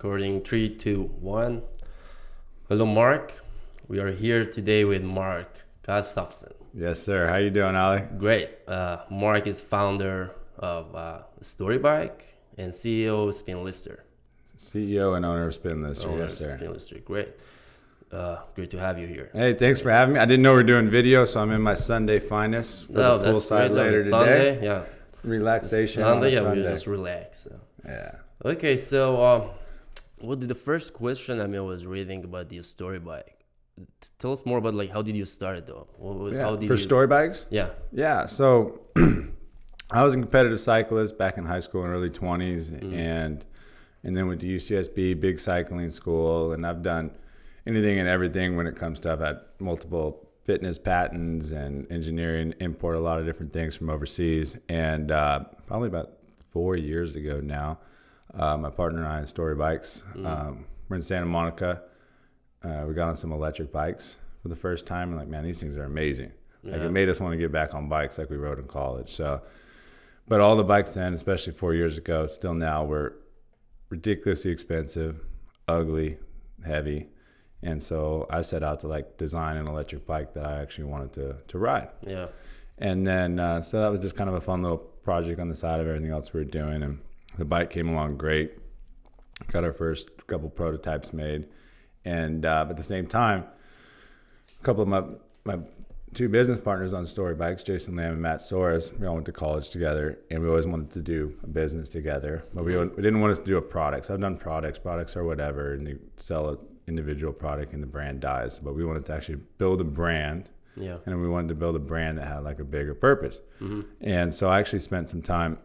Recording 3, 2, 1. Hello, Mark. We are here today with Mark Gustafson. Yes, sir. How you doing, Ali? Great. Mark is founder of StoryBike and CEO of Spinlister. CEO and owner of Spinlister. Yes, sir. Spinlister. Great. Great to have you here. Hey, thanks for having me. I didn't know we are doing video, so I'm in my Sunday finest for the poolside later today. Sunday, yeah. Relaxation. Sunday, on a we Sunday. just relax. So. Yeah. Okay, so the first question I was reading about the StoryBike. Tell us more about how did you start it though? How did StoryBikes? Yeah. Yeah. So I was a competitive cyclist back in high school in early 20s, and then went to UCSB, big cycling school, and I've done anything and everything when it comes to. I've had multiple fitness patents and engineering, import a lot of different things from overseas, and probably about 4 years ago now, my partner and I in StoryBikes, we're in Santa Monica. We got on some electric bikes for the first time, and man, these things are amazing. Yeah. It made us want to get back on bikes like we rode in college. So, but all the bikes then, especially 4 years ago, still now, were ridiculously expensive, ugly, heavy. And so I set out to design an electric bike that I actually wanted to ride. Yeah. And then, so that was just kind of a fun little project on the side of everything else we were doing. And the bike came along great. Got our first couple prototypes made. And but at the same time, a couple of my two business partners on StoryBikes, Jason Lamb and Matt Soares, we all went to college together, and we always wanted to do a business together. But we didn't want us to do a product. So I've done products. Products are whatever, and you sell an individual product and the brand dies. But we wanted to actually build a brand. Yeah. And we wanted to build a brand that had a bigger purpose. Mm-hmm. And so I actually spent some time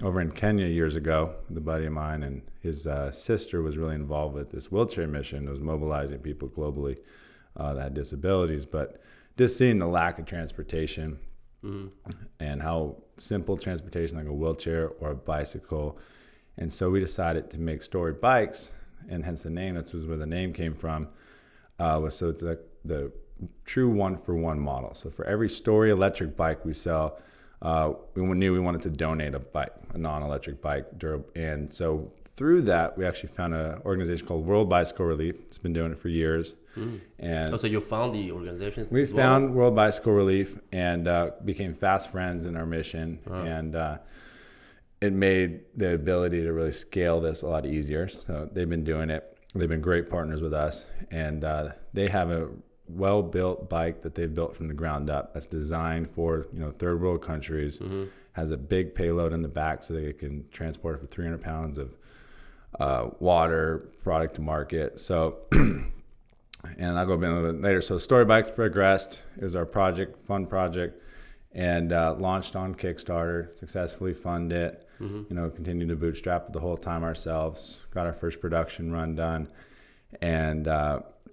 over in Kenya years ago with a buddy of mine, and his sister was really involved with this wheelchair mission. It was mobilizing people globally that had disabilities, but just seeing the lack of transportation and how simple transportation like a wheelchair or a bicycle. And so we decided to make StoryBikes, and hence the name. That's where the name came from. So it's the true one-for-one model. So for every Story electric bike we sell, we knew we wanted to donate a bike, a non-electric bike. And so through that, we actually found an organization called World Bicycle Relief. It's been doing it for years. And so you found the organization? We found World Bicycle Relief and became fast friends in our mission. And it made the ability to really scale this a lot easier. So they've been doing it. They've been great partners with us. And they have a well-built bike that they've built from the ground up that's designed for third world countries. Has a big payload in the back so they can transport up to 300 pounds of water product to market. So and I'll go a little bit later. So StoryBikes progressed. It was our fun project, and launched on Kickstarter, successfully funded it. Continued to bootstrap it the whole time ourselves. Got our first production run done, and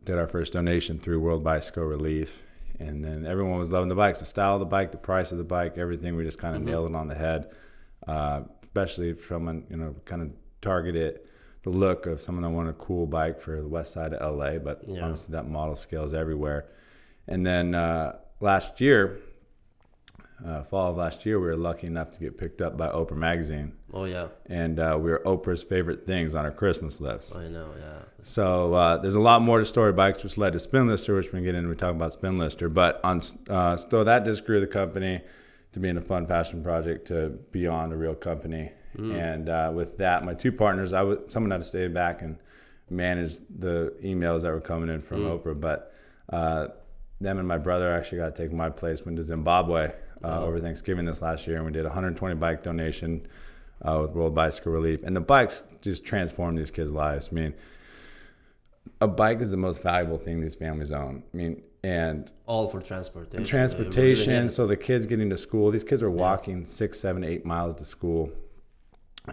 did our first donation through World Bicycle Relief. And then everyone was loving the bikes, the style of the bike, the price of the bike, everything. We just kind of nailed it on the head, especially from kind of targeted the look of someone that wanted a cool bike for the west side of LA. But honestly, that model scales everywhere. And then last year, fall of last year, we were lucky enough to get picked up by Oprah magazine. Oh, yeah. And we were Oprah's favorite things on our Christmas list. I know, yeah. So there's a lot more to StoryBikes, which led to Spinlister, which we can get into when we talk about Spinlister. But so that just grew the company to being a fun passion project to beyond a real company. And with that, my two partners, someone had to stay back and manage the emails that were coming in from Oprah. But them and my brother actually got to take my place, went to Zimbabwe over Thanksgiving this last year, and we did a 120 bike donation with World Bicycle Relief. And the bikes just transformed these kids' lives. I mean, a bike is the most valuable thing these families own. I mean, and all for transportation. Transportation. Really, so the kids getting to school, these kids are walking 6, 7, 8 miles to school.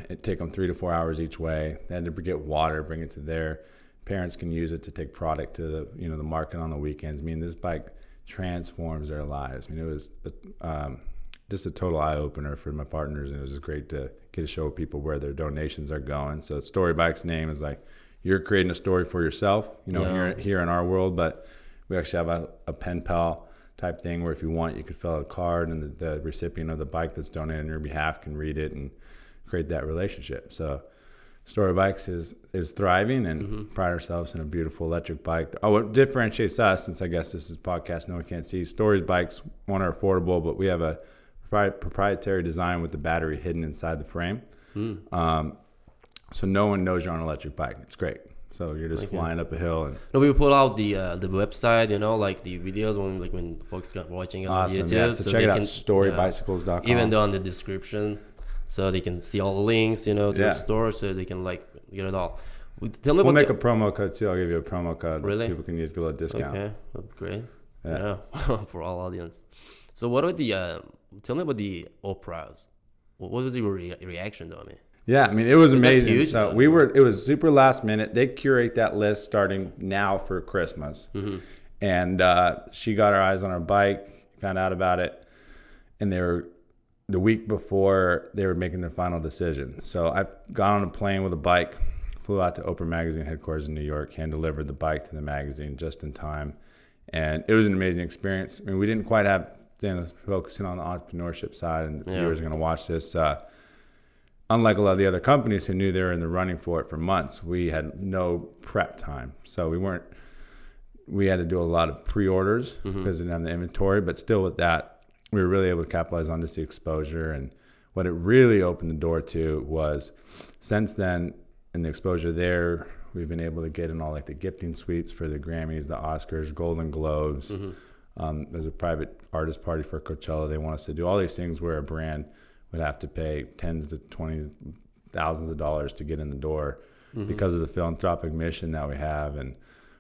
It'd take them 3 to 4 hours each way. They had to get water, bring it to their parents can use it to take product to the market on the weekends. I mean, this bike transforms their lives. I mean, it was just a total eye opener for my partners, and it was just great to get to show people where their donations are going. So StoryBike's name is you're creating a story for yourself, here in our world, but we actually have a pen pal type thing where if you want, you could fill out a card, and the recipient of the bike that's donated on your behalf can read it and create that relationship. So StoryBikes is thriving and pride ourselves in a beautiful electric bike. What differentiates us, since I guess this is a podcast, no one can't see, StoryBikes, one, are affordable, but we have a proprietary design with the battery hidden inside the frame. So no one knows you're on an electric bike. It's great. So you're just flying up a hill. And no, we put out the website, like the videos when folks got watching it on YouTube. Yeah, so check it out, storybicycles.com. Even though in the description, so they can see all the links, to the store, so they can get it all. We'll make a promo code too. I'll give you a promo code. Really? People can use a little discount. Okay, that'd be great. Yeah, for all audience. So what about tell me about the Oprahs. What was your reaction though? Yeah, it was amazing. Huge, so it was super last minute. They curate that list starting now for Christmas. And she got her eyes on our bike, found out about it, and the week before they were making their final decision. So I got on a plane with a bike, flew out to Oprah Magazine headquarters in New York, hand delivered the bike to the magazine just in time. And it was an amazing experience. We didn't quite have focusing on the entrepreneurship side, and the viewers are going to watch this. Unlike a lot of the other companies who knew they were in the running for it for months, we had no prep time. So we had to do a lot of pre-orders because we didn't have the inventory. But still with that, we were really able to capitalize on just the exposure. And what it really opened the door to was, since then, in the exposure there, we've been able to get in all the gifting suites for the Grammys, the Oscars, Golden Globes. There's a private artist party for Coachella. They want us to do all these things where a brand would have to pay tens to $20,000s of dollars to get in the door because of the philanthropic mission that we have. And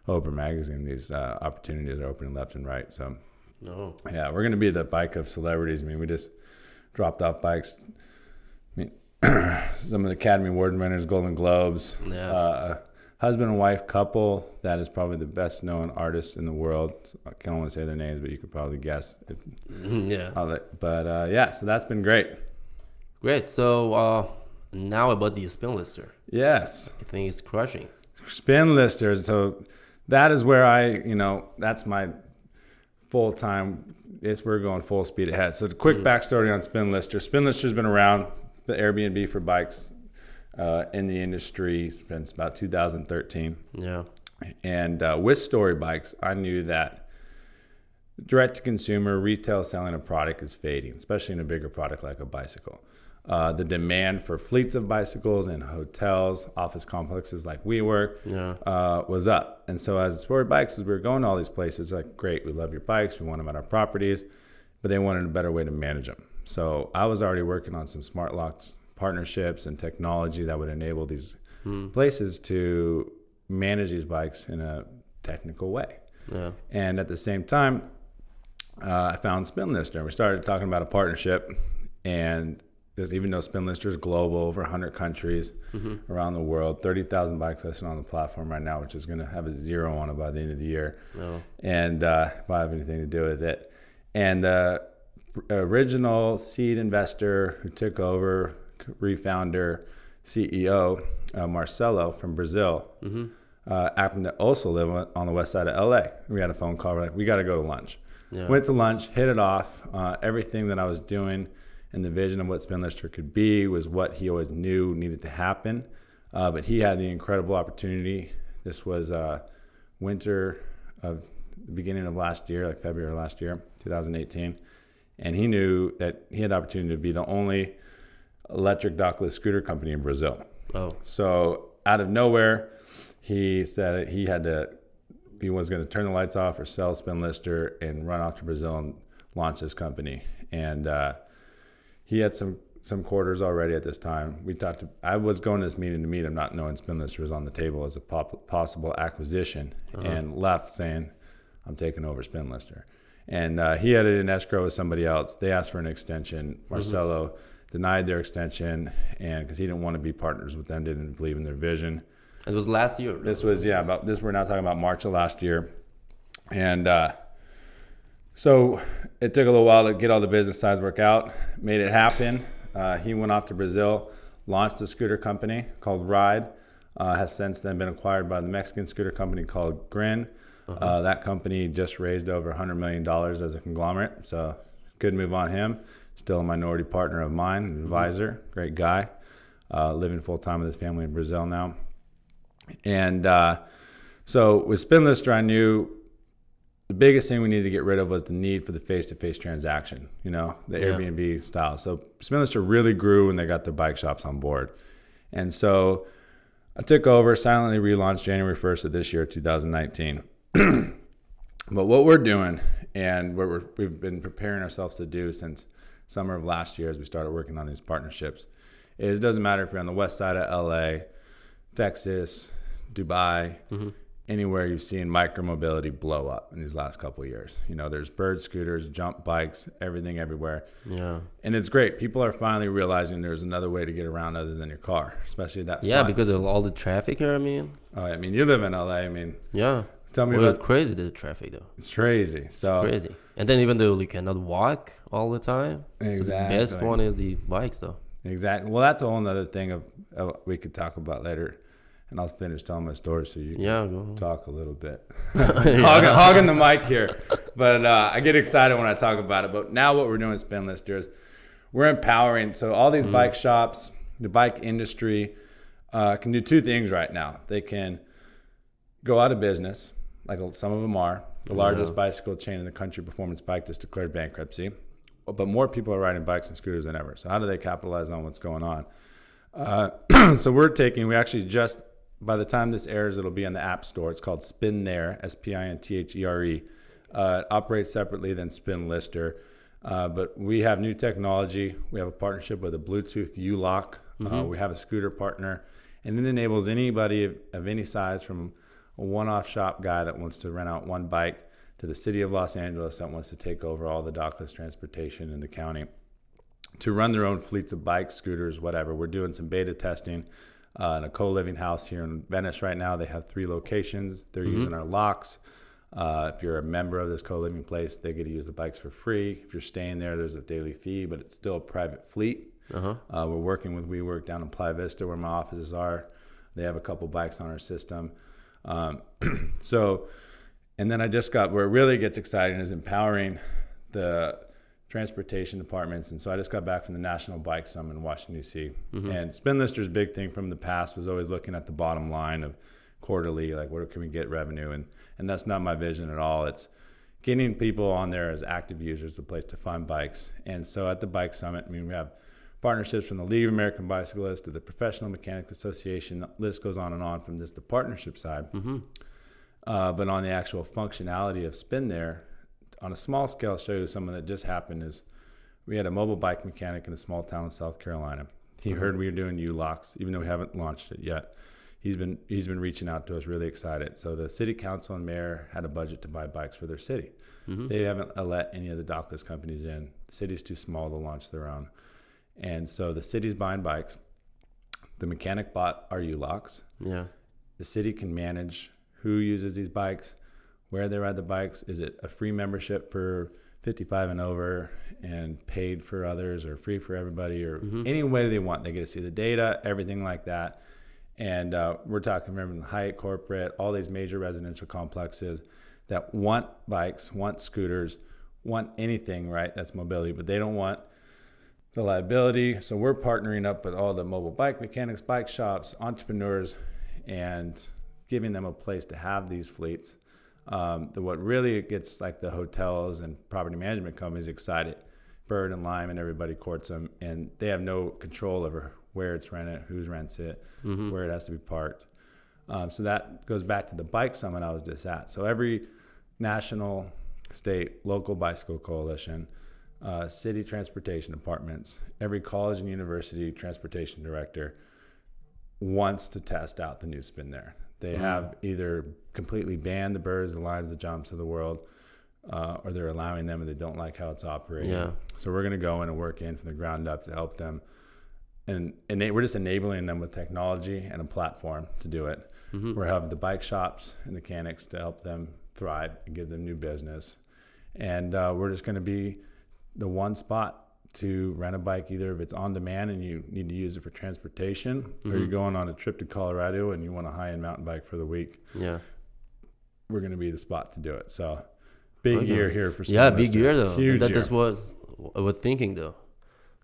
Oprah Magazine, these opportunities are opening left and right. So, yeah, we're going to be the bike of celebrities. We just dropped off bikes. Some of the Academy Award winners, Golden Globes, husband and wife couple that is probably the best known artist in the world. I can't want to say their names, but you could probably guess. So that's been great. Great. So now about the Spinlister. Yes. I think it's crushing. Spinlister. So that is where that's my full-time. We're going full speed ahead. So the quick backstory on Spinlister. Spinlister's been around, the Airbnb for bikes in the industry since about 2013. Yeah. And with StoryBikes, I knew that direct-to-consumer retail selling a product is fading, especially in a bigger product like a bicycle. The demand for fleets of bicycles in hotels, office complexes like WeWork was up. And so as StoryBikes, as we were going to all these places, great, we love your bikes, we want them at our properties, but they wanted a better way to manage them. So I was already working on some smart locks partnerships and technology that would enable these places to manage these bikes in a technical way. Yeah. And at the same time, I found Spinlister. We started talking about a partnership, and even though Spinlister is global, over 100 countries around the world, 30,000 bikes listed on the platform right now, which is going to have a 0 on it by the end of the year. And if I have anything to do with it. And the original seed investor who took over, refounder, CEO, Marcelo from Brazil, happened to also live on the west side of LA. We had a phone call. We're like, we got to go to lunch. Went to lunch, hit it off. Everything that I was doing and the vision of what Spinlister could be was what he always knew needed to happen. But he had the incredible opportunity. This was winter of the beginning of last year, February last year, 2018. And he knew that he had the opportunity to be the only electric dockless scooter company in Brazil. So out of nowhere, he said he was going to turn the lights off or sell Spinlister and run off to Brazil and launch this company. And he had some quarters already at this time. I was going to this meeting to meet him, not knowing Spinlister was on the table as a possible acquisition, and left saying, I'm taking over Spinlister. And he had it in escrow with somebody else. They asked for an extension. Marcelo denied their extension, and because he didn't want to be partners with them, didn't believe in their vision. It was last year. This was, about this. We're now talking about March of last year. And so it took a little while to get all the business sides work out, made it happen. He went off to Brazil, launched a scooter company called Ride, has since then been acquired by the Mexican scooter company called Grin. That company just raised over $100 million as a conglomerate. So good move on him. Still a minority partner of mine, an advisor, great guy. living full time with his family in Brazil now. And so with Spinlister, I knew the biggest thing we needed to get rid of was the need for the face-to-face transaction, the Airbnb style. So Spinlister really grew when they got their bike shops on board. And so I took over, silently relaunched January 1st of this year, 2019. But what we're doing and what we've been preparing ourselves to do since summer of last year as we started working on these partnerships is it doesn't matter if you're on the west side of LA, Texas, Dubai, anywhere you've seen micromobility blow up in these last couple of years. There's bird scooters, jump bikes, everything everywhere. Yeah. And it's great. People are finally realizing there's another way to get around other than your car, especially that. Yeah, because of all the traffic here, you live in LA. Yeah. Tell me about it's crazy, the traffic, though. It's crazy. It's crazy. And then even though you cannot walk all the time, exactly. So the best one is the bikes, though. Exactly. Well, that's a whole other thing of we could talk about later. And I'll finish telling my story so you can talk a little bit. Hogging the mic here. But I get excited when I talk about it. But now what we're doing at Spinlister is we're empowering. So all these bike shops, the bike industry can do two things right now. They can go out of business, like some of them are. The largest bicycle chain in the country, Performance Bike, just declared bankruptcy. But more people are riding bikes and scooters than ever. So how do they capitalize on what's going on? So we actually just, by the time this airs, it'll be on the App Store. It's called Spinthere, Spinthere. It operates separately than Spinlister. But we have new technology. We have a partnership with a Bluetooth U-Lock. We have a scooter partner. And it enables anybody of any size, from a one-off shop guy that wants to rent out one bike to the city of Los Angeles that wants to take over all the dockless transportation in the county, to run their own fleets of bikes, scooters, whatever. We're doing some beta testing in a co-living house here in Venice right now. They have 3 locations. They're using our locks. If you're a member of this co-living place, they get to use the bikes for free. If you're staying there, there's a daily fee, but it's still a private fleet. We're working with WeWork down in Playa Vista, where my offices are. They have a couple bikes on our system. And then I just got, where it really gets exciting is empowering the transportation departments. And so I just got back from the National Bike Summit in Washington, D.C. And Spinlister's big thing from the past was always looking at the bottom line of quarterly, like where can we get revenue? And that's not my vision at all. It's getting people on there as active users, the place to find bikes. And so at the Bike Summit, we have partnerships from the League of American Bicyclists to the Professional Mechanics Association. The list goes on and on from just the partnership side. But on the actual functionality of Spinthere, on a small scale, I'll show you something that just happened. Is we had a mobile bike mechanic in a small town in South Carolina. He heard we were doing U-Locks, even though we haven't launched it yet. He's been reaching out to us, really excited. So the city council and mayor had a budget to buy bikes for their city. They haven't let any of the dockless companies in. The city's too small to launch their own. And so the city's buying bikes. The mechanic bought our U-Locks. Yeah. The city can manage who uses these bikes, where they ride the bikes. Is it a free membership for 55 and over and paid for others, or free for everybody, or any way they want? They get to see the data, everything like that. And we're talking, remember, Hyatt Corporate, all these major residential complexes that want bikes, want scooters, want anything, right? That's mobility, but they don't want the liability. So we're partnering up with all the mobile bike mechanics, bike shops, entrepreneurs, and giving them a place to have these fleets. What really gets like the hotels and property management companies excited, Bird and Lime and everybody courts them, and they have no control over where it's rented, who rents it, where it has to be parked. So that goes back to the bike summit I was just at. So every national, state, local bicycle coalition, city transportation departments, every college and university transportation director wants to test out the new Spinthere. They have either completely banned the Birds, the Limes, the Jumps of the world, or they're allowing them and they don't like how it's operating. Yeah. So we're going to go in and work in from the ground up to help them. And we're just enabling them with technology and a platform to do it. We're having the bike shops and mechanics to help them thrive and give them new business. And we're just going to be the one spot to rent a bike, either if it's on demand and you need to use it for transportation, or you're going on a trip to Colorado and you want a high-end mountain bike for the week. Yeah, we're going to be the spot to do it. So big year here for Spinlister. Yeah, big year though. Huge year. That's what I was thinking though.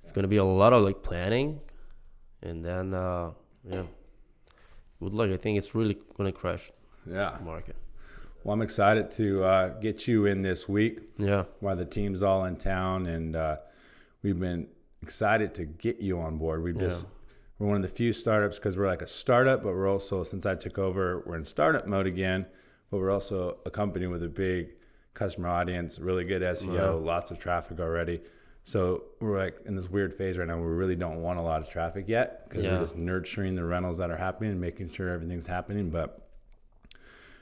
It's going to be a lot of like planning And then yeah, good luck. I think it's really gonna crash Yeah. the market. Well, I'm excited to get you in this week. Yeah. While the team's all in town, and we've been excited to get you on board. We're one of the few startups, because we're like a startup, but we're also, since I took over, we're in startup mode again, but we're also a company with a big customer audience, really good SEO, lots of traffic already. So we're like in this weird phase right now where we really don't want a lot of traffic yet, because we're just nurturing the rentals that are happening and making sure everything's happening. But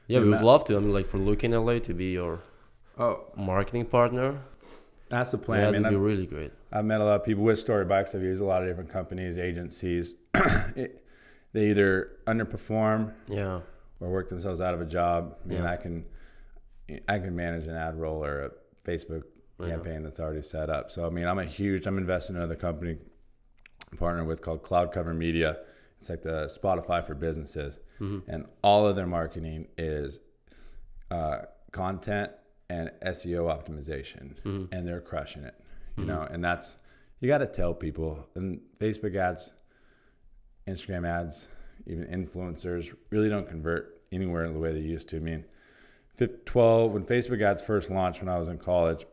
yeah, we would love to. I mean, like for Look in LA to be your marketing partner. That's the plan. Yeah, that'd be really great. I've met a lot of people with StoryBikes. I've used a lot of different companies, agencies. They either underperform or work themselves out of a job. I mean, I can manage an ad roll or a Facebook campaign that's already set up. So, I mean, I'm investing in another company I'm partnered with called Cloud Cover Media. It's like the Spotify for businesses. And all of their marketing is content and SEO optimization, and they're crushing it, you know, and that's, you got to tell people. And Facebook ads, Instagram ads, even influencers really don't convert anywhere the way they used to. I mean, when Facebook ads first launched when I was in college,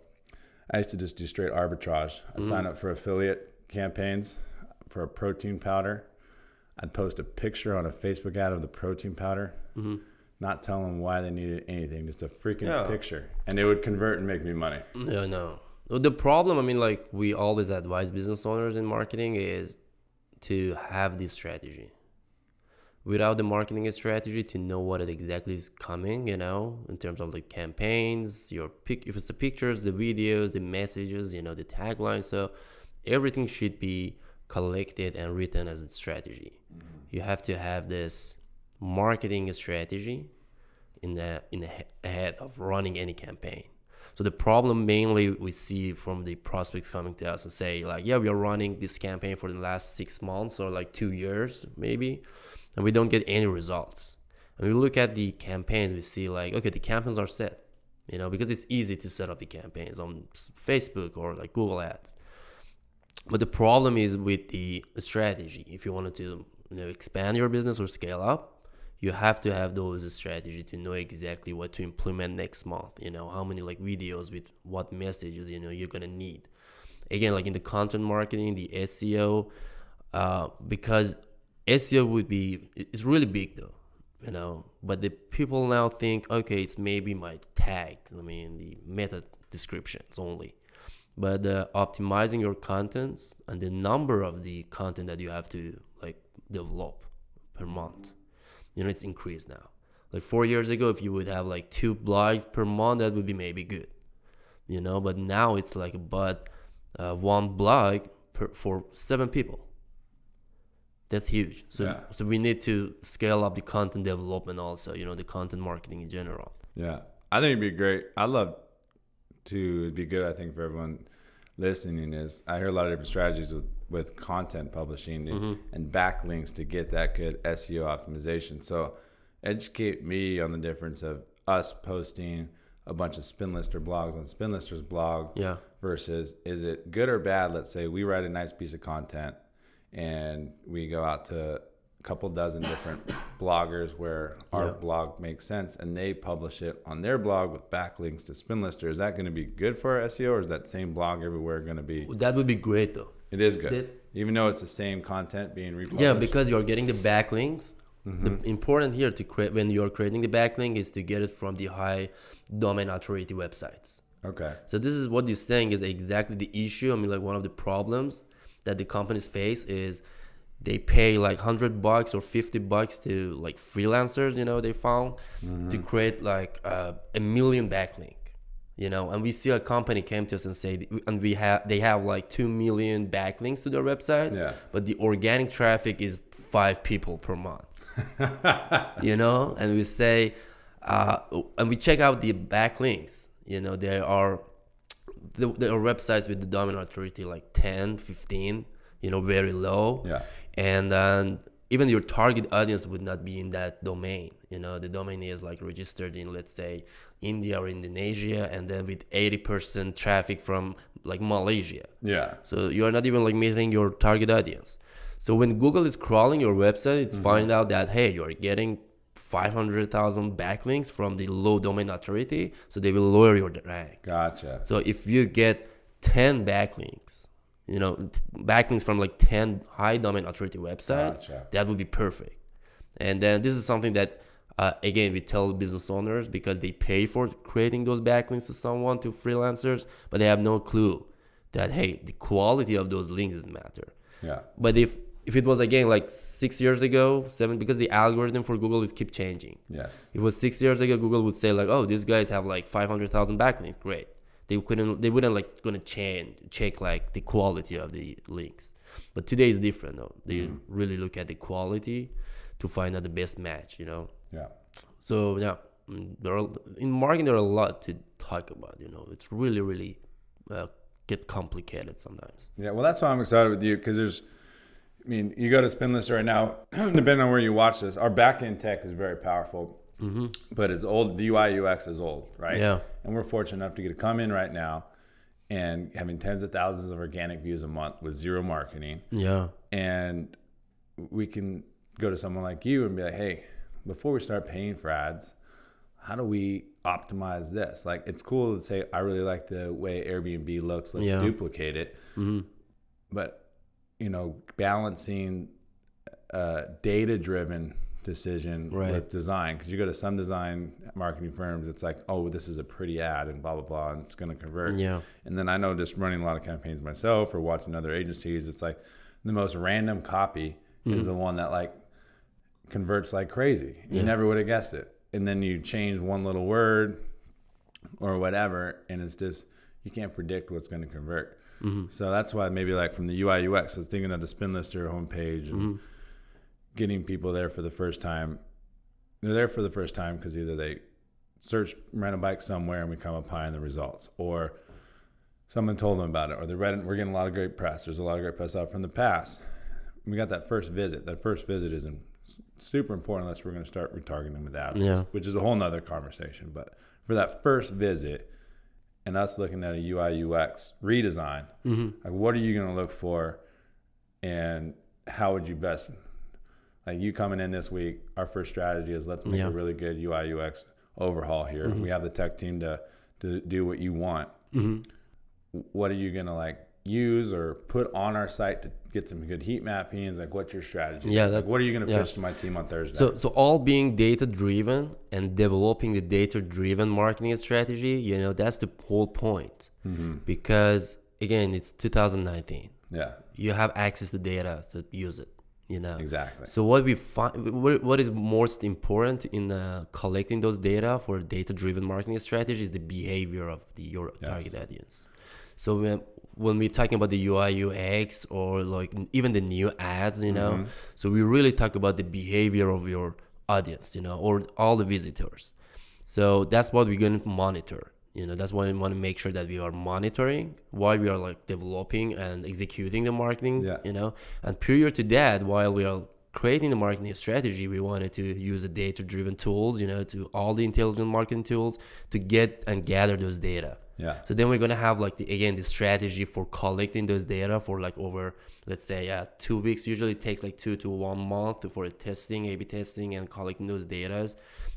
I used to just do straight arbitrage. I'd sign up for affiliate campaigns for a protein powder. I'd post a picture on a Facebook ad of the protein powder, not tell them why they needed anything, just a freaking picture. And it would convert and make me money. Yeah, no. The problem, I mean, like we always advise business owners in marketing is to have this strategy. Without the marketing strategy, to know what exactly is coming, you know, in terms of like campaigns, if it's the pictures, the videos, the messages, you know, the tagline. So everything should be collected and written as a strategy. You have to have this marketing strategy in the ahead of running any campaign. So the problem mainly we see from the prospects coming to us and say like, yeah, we are running this campaign for the last 6 months or like 2 years maybe, and we don't get any results. And we look at the campaigns, we see like, okay, the campaigns are set, you know, because it's easy to set up the campaigns on Facebook or like Google Ads. But the problem is with the strategy. If you wanted to, you know, expand your business or scale up, you have to have those strategy to know exactly what to implement next month. You know, how many like videos with what messages, you know, you're gonna need. Again, like in the content marketing, the SEO, because SEO it's really big though, you know. But the people now think, okay, it's maybe my tag. I mean, the meta descriptions only. But optimizing your contents and the number of the content that you have to like develop per month, you know, it's increased now. Like 4 years ago, if you would have like 2 blogs per month, that would be maybe good, you know. But now it's like about 1 blog for 7 people. That's huge. So we need to scale up the content development also, you know, the content marketing in general. Yeah, I think it'd be great. I'd love to be good. I think for everyone listening is I hear a lot of different strategies with content publishing and backlinks to get that good SEO optimization. So educate me on the difference of us posting a bunch of Spinlister blogs on Spinlister's blog versus, is it good or bad? Let's say we write a nice piece of content and we go out to a couple dozen different bloggers where our blog makes sense and they publish it on their blog with backlinks to Spinlister. Is that going to be good for our SEO, or is that same blog everywhere going to be? That would be great though. It is good. Even though it's the same content being republished. Yeah, because you're getting the backlinks. The important here to create when you're creating the backlink is to get it from the high domain authority websites. Okay. So this is what you're saying is exactly the issue. I mean, like one of the problems that the companies face is they pay like $100 or $50 to like freelancers, you know, they found to create like a million backlink, you know. And we see a company came to us and say, and they have like 2 million backlinks to their websites, but the organic traffic is 5 people per month, you know. And we say, and we check out the backlinks, you know, there are websites with the dominant authority like 10, 15, you know, very low. Yeah. And then even your target audience would not be in that domain. You know, the domain is like registered in, let's say, India or Indonesia, and then with 80% traffic from like Malaysia. Yeah. So you are not even like meeting your target audience. So when Google is crawling your website, it's find out that, hey, you're getting 500,000 backlinks from the low domain authority, so they will lower your rank. Gotcha. So if you get 10 backlinks, backlinks from like 10 high domain authority websites, that would be perfect. And then this is something that, again, we tell business owners because they pay for creating those backlinks to someone, to freelancers, but they have no clue that, hey, the quality of those links doesn't matter. Yeah. But if it was, again, like 6 years ago, 7, because the algorithm for Google is keep changing. Yes. It was 6 years ago, Google would say like, oh, these guys have like 500,000 backlinks. Great. They wouldn't like gonna check like the quality of the links. But today is different though. They really look at the quality to find out the best match, Yeah. So yeah, in marketing there are a lot to talk about. It's really, really get complicated sometimes. Yeah. Well, that's why I'm excited with you, because you go to Spinlister right now, depending on where you watch this, our back-end tech is very powerful. But it's old. The UI UX is old, right? Yeah. And we're fortunate enough to get to come in right now and having tens of thousands of organic views a month with zero marketing. Yeah. And we can go to someone like you and be like, hey, before we start paying for ads, how do we optimize this? Like, it's cool to say, I really like the way Airbnb looks. Let's duplicate it. But, balancing data-driven decision with design, because you go to some design marketing firms, it's like, oh, this is a pretty ad and blah blah blah, and it's going to convert. And then I know, just running a lot of campaigns myself or watching other agencies, it's like the most random copy is the one that like converts like crazy. You never would have guessed it, and then you change one little word or whatever, and it's just, you can't predict what's going to convert. So that's why maybe like from the UI UX, I was thinking of the Spinlister homepage and getting people there for the first time. They're there for the first time because either they search rent a bike somewhere and we come up high in the results, or someone told them about it, or we're getting a lot of great press. There's a lot of great press out from the past. We got that first visit. That first visit is super important unless we're going to start retargeting them with ads, which is a whole nother conversation. But for that first visit and us looking at a UI UX redesign, like what are you going to look for, and how would you best, like you coming in this week, our first strategy is let's make a really good UI UX overhaul here. We have the tech team to do what you want. What are you going to like use or put on our site to get some good heat mappings? Like, what's your strategy? Like, what are you going to pitch to my team on Thursday? So all being data driven and developing the data driven marketing strategy, that's the whole point. Because again, it's 2019. You have access to data, so use it. Exactly. So what we find, what is most important in collecting those data for data-driven marketing strategy is the behavior of your target audience. So when we're talking about the UI UX or like even the new ads, so we really talk about the behavior of your audience, or all the visitors. So that's what we're going to monitor. That's why we want to make sure that we are monitoring while we are like developing and executing the marketing, and prior to that, while we are creating the marketing strategy, we wanted to use the data-driven tools, to all the intelligent marketing tools to get and gather those data. So then we're going to have like the strategy for collecting those data for like over, let's say 2 weeks. Usually it takes like 2 to 1 month for testing, A/B testing, and collecting those data,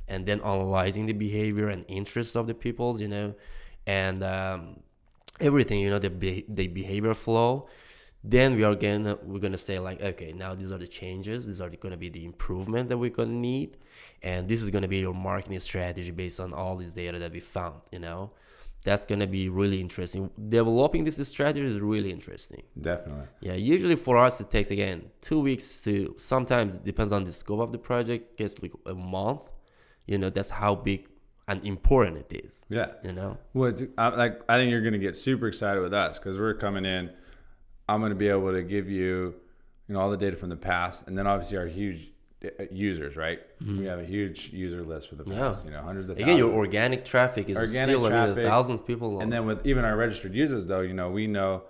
and then analyzing the behavior and interests of the people, and everything, the behavior flow. Then we're gonna say like, okay, now these are the changes. These are gonna be the improvement that we're gonna need, and this is gonna be your marketing strategy based on all this data that we found. That's gonna be really interesting. Developing this strategy is really interesting. Definitely. Yeah. Usually for us, it takes 2 weeks to. Sometimes it depends on the scope of the project. Gets like a month. That's how big and important it is. Well, I think you're going to get super excited with us because we're coming in. I'm going to be able to give you, all the data from the past, and then obviously our huge users, right? We have a huge user list for the past, hundreds of thousands. Again, your organic traffic is still thousands of people. And then with even our registered users, though, we know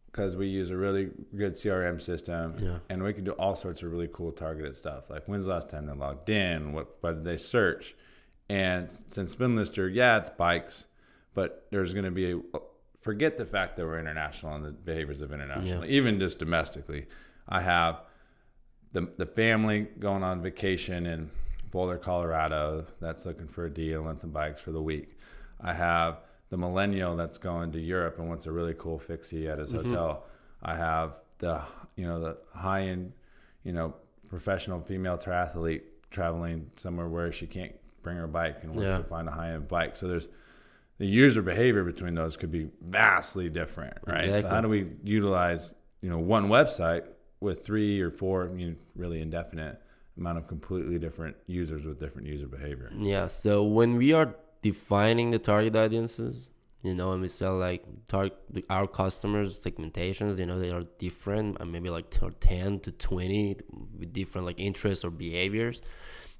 because we use a really good CRM system, and we can do all sorts of really cool targeted stuff, like when's the last time they logged in, what did they search, and since Spinlister, it's bikes, but there's going to be forget the fact that we're international and the behaviors of international, even just domestically. I have the family going on vacation in Boulder, Colorado, that's looking for a deal and some bikes for the week. I have the millennial that's going to Europe and wants a really cool fixie at his hotel. I have the high-end, professional female triathlete traveling somewhere where she can't bring her bike and wants to find a high-end bike. So there's the user behavior between those could be vastly different, right? Exactly. So how do we utilize, one website with 3 or 4, really indefinite amount of completely different users with different user behavior? Yeah. So when we are defining the target audiences, and we sell like our customers segmentations, they are different, maybe like 10 to 20 with different like interests or behaviors.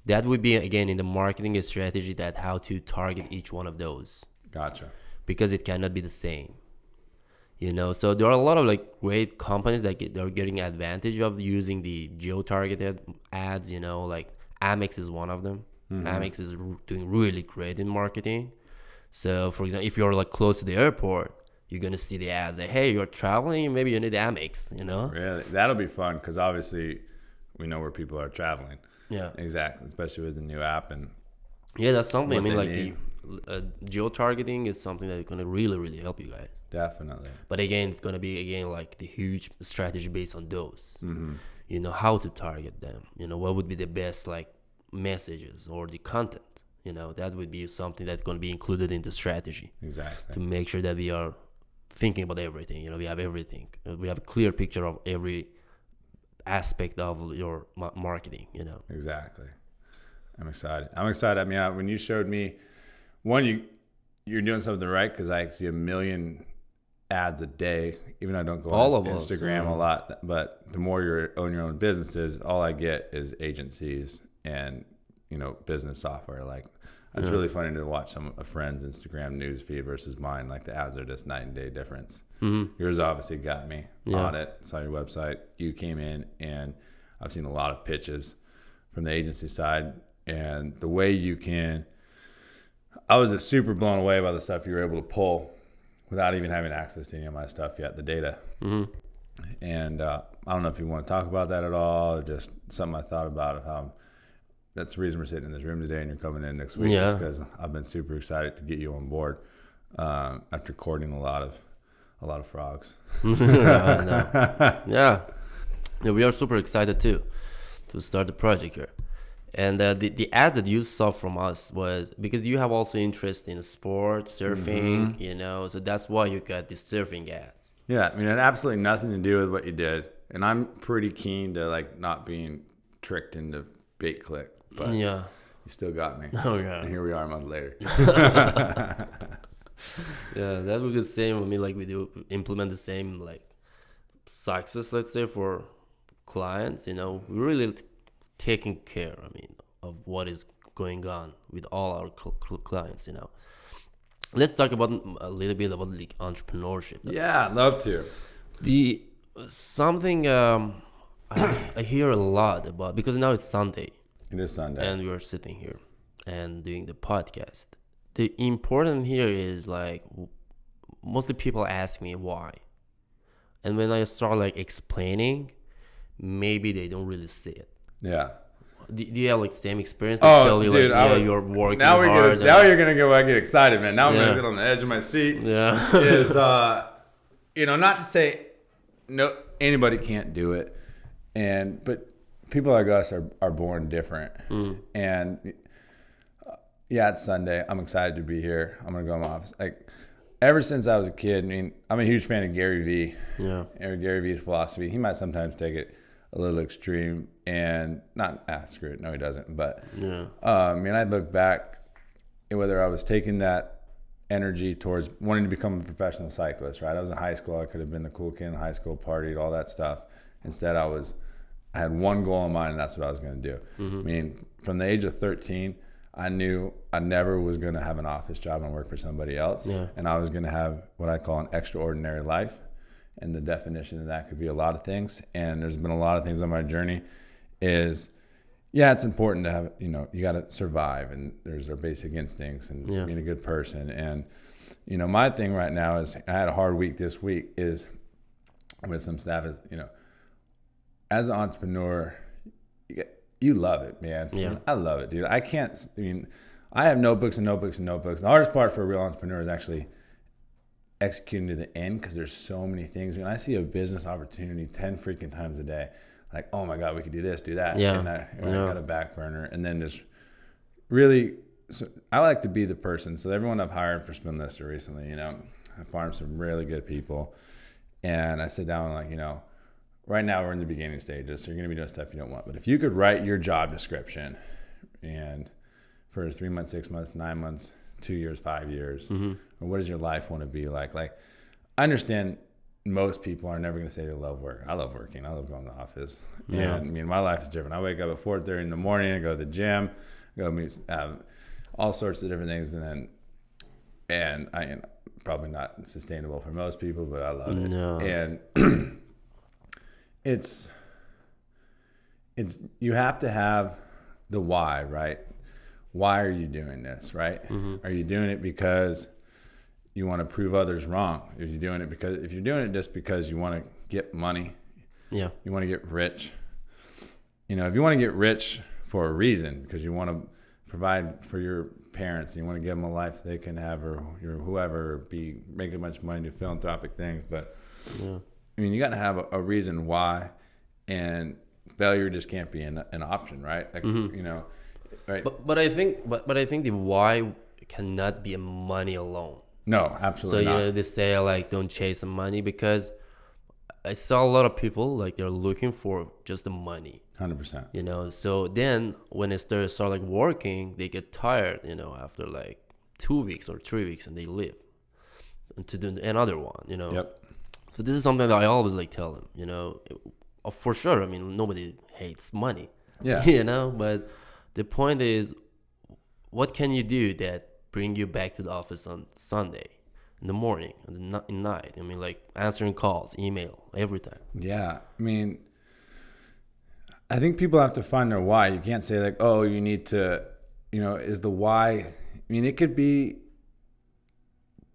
That would be, again, in the marketing strategy, that how to target each one of those. Gotcha. Because it cannot be the same. So there are a lot of like great companies that they're getting advantage of using the geo-targeted ads, like Amex is one of them. Amex is doing really great in marketing. So for example, if you're like close to the airport, you're going to see the ads like, hey, you're traveling, maybe you need Amex, Really? That'll be fun because obviously we know where people are traveling. Yeah. Exactly. Especially with the new app. And yeah, that's something. I mean, like the geo-targeting is something that's going to really, really help you guys. Definitely. But again, it's going to be, like the huge strategy based on those, how to target them, what would be the best like messages or the content, that would be something that's going to be included in the strategy. Exactly. To make sure that we are thinking about everything, we have everything. We have a clear picture of every aspect of your marketing, Exactly. I'm excited. I mean, when you showed me, one, you're doing something right, because I see a million ads a day, even though I don't go on Instagram a lot, but the more you own your own businesses, all I get is agencies and business software. Like, it's really funny to watch a friend's Instagram news feed versus mine. Like, the ads are just night and day difference. Yours obviously got me on it. Saw your website, you came in, and I've seen a lot of pitches from the agency side, and the way I was just super blown away by the stuff you were able to pull without even having access to any of my stuff yet, the data. And I don't know if you want to talk about that at all, or just something I thought about of how that's the reason we're sitting in this room today and you're coming in next week, is because I've been super excited to get you on board after courting a lot of frogs. Yeah, we are super excited too to start the project here. And the ads that you saw from us was because you have also interest in sports, surfing, so that's why you got the surfing ads. Yeah, I mean, it had absolutely nothing to do with what you did. And I'm pretty keen to like not being tricked into bait click, but you still got me. Oh yeah. And here we are a month later. Yeah, that would be the same with me. Like, we do implement the same like success, let's say, for clients. We really taking care, of what is going on with all our clients. Let's talk about a little bit about the entrepreneurship. Yeah, I'd love to. Something I hear a lot about, because now it's Sunday. It is Sunday, and we are sitting here and doing the podcast. The important here is like, mostly people ask me why, and when I start like explaining, maybe they don't really see it. Yeah. Do you have like same experience? They tell you, dude, like, you're working hard. Now you're gonna go. I get excited, man. Now I'm gonna sit on the edge of my seat. Yeah. Is not to say no, anybody can't do it, but people like us are born different. And it's Sunday. I'm excited to be here. I'm gonna go in my office. Like, ever since I was a kid, I'm a huge fan of Gary Vee. Yeah. And Gary Vee's philosophy. He might sometimes take it a little extreme and not, screw it. No, he doesn't. But I look back at whether I was taking that energy towards wanting to become a professional cyclist, right? I was in high school. I could have been the cool kid in high school, partied, all that stuff. Instead, I had one goal in mind, and that's what I was going to do. From the age of 13, I knew I never was going to have an office job and work for somebody else. Yeah. And I was going to have what I call an extraordinary life. And the definition of that could be a lot of things. And there's been a lot of things on my journey it's important to have, you got to survive, and there's our basic instincts and being a good person. And, my thing right now is, I had a hard week this week, is with some staff is, as an entrepreneur, you love it, man. Yeah. I love it, dude. I have notebooks and notebooks and notebooks. The hardest part for a real entrepreneur is actually executing to the end, because there's so many things. When I see a business opportunity 10 freaking times a day, like, oh my God, we could do this, do that. Yeah. And I got a back burner. And then just really, so I like to be the person. So everyone I've hired for Spinlister recently, I farmed some really good people. And I sit down and like, right now we're in the beginning stages, so you're going to be doing stuff you don't want. But if you could write your job description and for 3 months, 6 months, 9 months, 2 years, 5 years, or what does your life want to be like? Like, I understand most people are never going to say they love work. I love working. I love going to the office. Yeah. And my life is different. I wake up at 4:30 in the morning, I go to the gym, go meet all sorts of different things. And I probably not sustainable for most people, but I love it. No. And it's you have to have the why, right? Why are you doing this, right? Are you doing it because you want to prove others wrong? If you're doing it just because you want to get money, you want to get rich. If you want to get rich for a reason, because you want to provide for your parents, and you want to give them a life they can have, or whoever, be making a bunch of money, do philanthropic things. But you got to have a reason why, and failure just can't be an option, right? Like, right. But I think the why cannot be money alone. No, absolutely not. So they say like don't chase the money, because I saw a lot of people like they're looking for just the money. 100%. So then when they start like working, they get tired, after like 2 weeks or 3 weeks, and they leave and to do another one, Yep. So this is something that I always like tell them, for sure. I mean, nobody hates money, but the point is, what can you do that bring you back to the office on Sunday in the morning and at night? I mean, like answering calls, email, every time. Yeah. I think people have to find their why. You can't say like, oh, you need to, is the why. It could be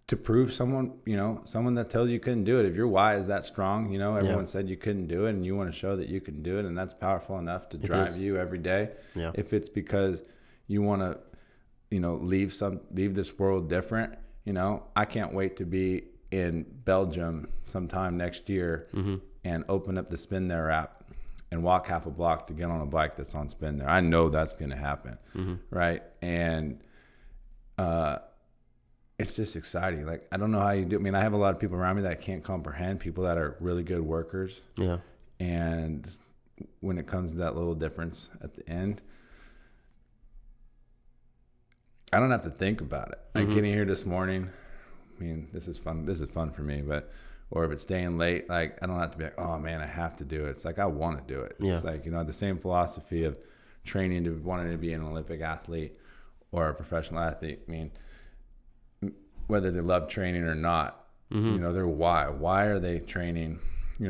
to prove someone that tells you couldn't do it. If your why is that strong, everyone said you couldn't do it, and you want to show that you can do it, and that's powerful enough to drive you every day. Yeah. If it's because you want to, leave this world different, I can't wait to be in Belgium sometime next year and open up the Spin There app and walk half a block to get on a bike that's on Spin There. I know that's going to happen, right? And it's just exciting. Like, I don't know how you do. I have a lot of people around me that I can't comprehend, people that are really good workers. Yeah. And when it comes to that little difference at the end, I don't have to think about it. Like getting here this morning, this is fun. This is fun for me, or if it's staying late, like I don't have to be like, oh man, I have to do it. It's like, I want to do it. Yeah. It's like, the same philosophy of training to wanting to be an Olympic athlete or a professional athlete. Whether they love training or not, their why. Why are they training?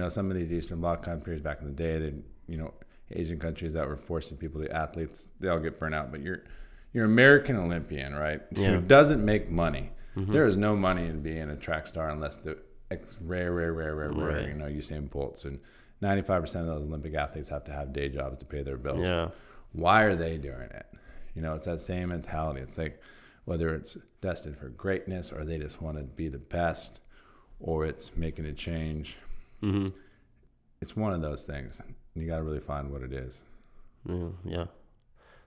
Some of these Eastern Bloc countries back in the day, Asian countries that were forcing people to be athletes, they all get burnt out. But you're American Olympian, right? Yeah. Who doesn't make money. There is no money in being a track star unless the rare, Usain Bolts. And 95% of those Olympic athletes have to have day jobs to pay their bills. Yeah. Why are they doing it? It's that same mentality. It's like, whether it's destined for greatness, or they just want to be the best, or it's making a change. It's one of those things. You got to really find what it is. Yeah.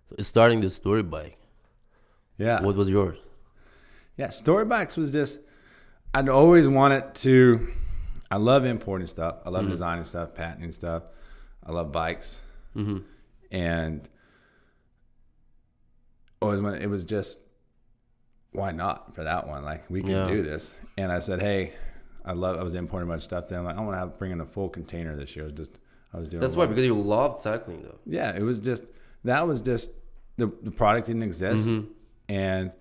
So starting the StoryBike. Yeah. What was yours? Yeah, StoryBikes was just, I'd always wanted to, I love importing stuff. I love designing stuff, patenting stuff. I love bikes. And always when it was just, why not for that one? Like, we can do this. And I said, hey, I was importing a bunch of stuff. Then I'm like, I want to bring in a full container this year. I was doing. That's why, because you loved cycling, though. Yeah, it was just the product didn't exist. And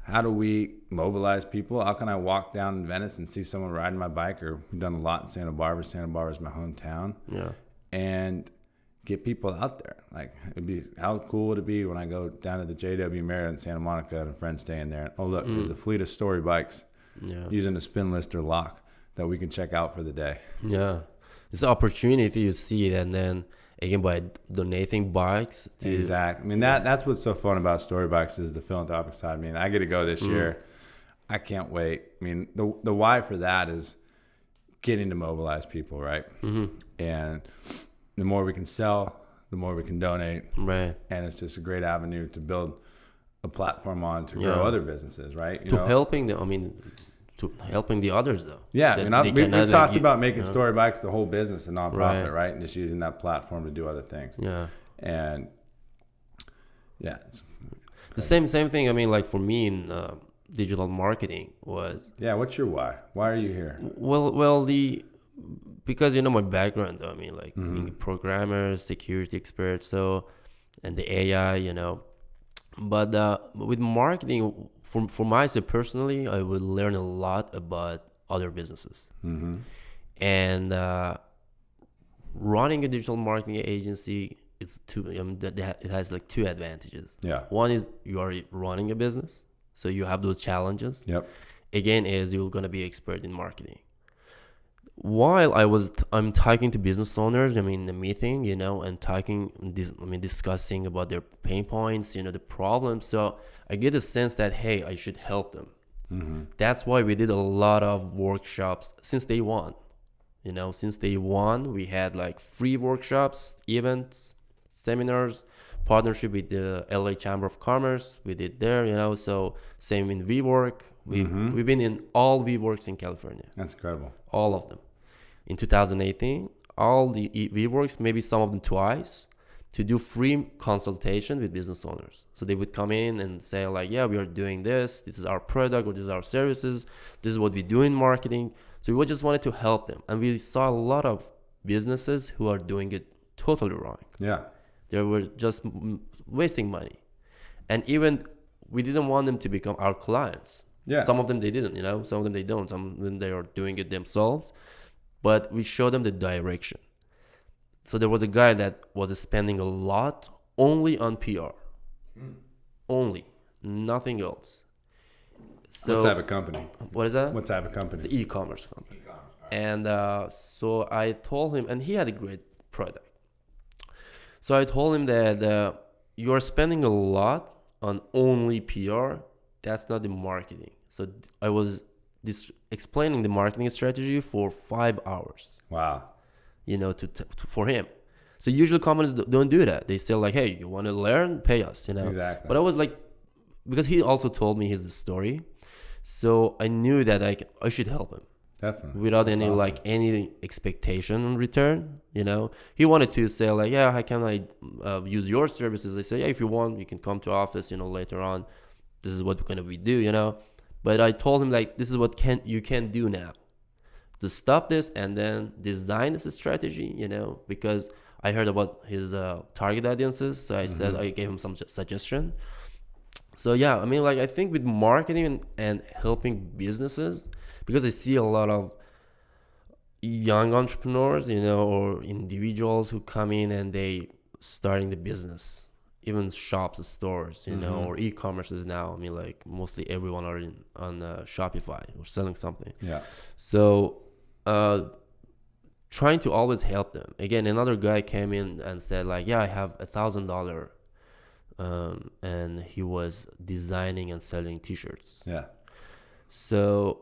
how do we mobilize people? How can I walk down in Venice and see someone riding my bike? Or we've done a lot in Santa Barbara. Santa Barbara is my hometown. Yeah. And get people out there. Like, how cool would it be when I go down to the JW Marriott in Santa Monica and a friend staying there? Oh, look, there's a fleet of StoryBikes using a Spinlister lock that we can check out for the day. Yeah. It's an opportunity, you see it, and then again by donating bikes to Exactly. I mean, that's what's so fun about StoryBikes is the philanthropic side. I mean, I get to go this year. I can't wait. I mean, the why for that is getting to mobilize people, right? And the more we can sell, the more we can donate. Right. And it's just a great avenue to build a platform on to grow other businesses, right? You know? Helping the others though. Yeah, I mean, we've talked about making StoryBikes the whole business a nonprofit, right? And just using that platform to do other things. Yeah. And yeah, it's the same thing. I mean, like for me in digital marketing was. Yeah, what's your why? Why are you here? Well, because my background. I mean, like being a programmer, security expert, and the AI, But with marketing, for myself personally, I would learn a lot about other businesses. And running a digital marketing agency, it has like two advantages. Yeah. One is you are running a business, so you have those challenges. Yep. Again, is you're gonna be expert in marketing. While I'm talking to business owners, in the meeting, and discussing about their pain points, the problems. So I get a sense that, hey, I should help them. That's why we did a lot of workshops since day one. Since day one, we had like free workshops, events, seminars, partnership with the LA Chamber of Commerce. We did there, so same in WeWork. We've been in all WeWorks in California. That's incredible. All of them. In 2018, all the WeWorks, maybe some of them twice, to do free consultation with business owners. So they would come in and say like, yeah, we are doing this. This is our product or this is our services. This is what we do in marketing. So we just wanted to help them. And we saw a lot of businesses who are doing it totally wrong. Yeah. They were just wasting money. And even we didn't want them to become our clients. Yeah. Some of them they didn't, some of them they don't. Some of them they are doing it themselves. But we showed them the direction. So there was a guy that was spending a lot only on PR. Only. Nothing else. So, what type of company? What is that? What type of company? It's an e-commerce company. And so I told him, and he had a great product. So I told him that you are spending a lot on only PR. That's not the marketing. So I was explaining the marketing strategy for 5 hours. Wow. For him. So usually companies don't do that. They say like, hey, you want to learn? Pay us, Exactly. But I was like, because he also told me his story. So I knew that I should help him. Definitely. Without That's awesome. any expectation in return, He wanted to say like, yeah, how can I use your services? I said, yeah, if you want, you can come to office, later on. This is what we do, But I told him like, this is what you can do now to stop this and then design this strategy, because I heard about his target audiences. So I said, I gave him some suggestion. So yeah, I think with marketing and helping businesses, because I see a lot of young entrepreneurs, or individuals who come in and they starting the business, even shops, stores, or e-commerces now. Mostly everyone are on Shopify or selling something. Yeah. So trying to always help them. Again, another guy came in and said like, yeah, I have $1,000. And he was designing and selling t-shirts. Yeah. So,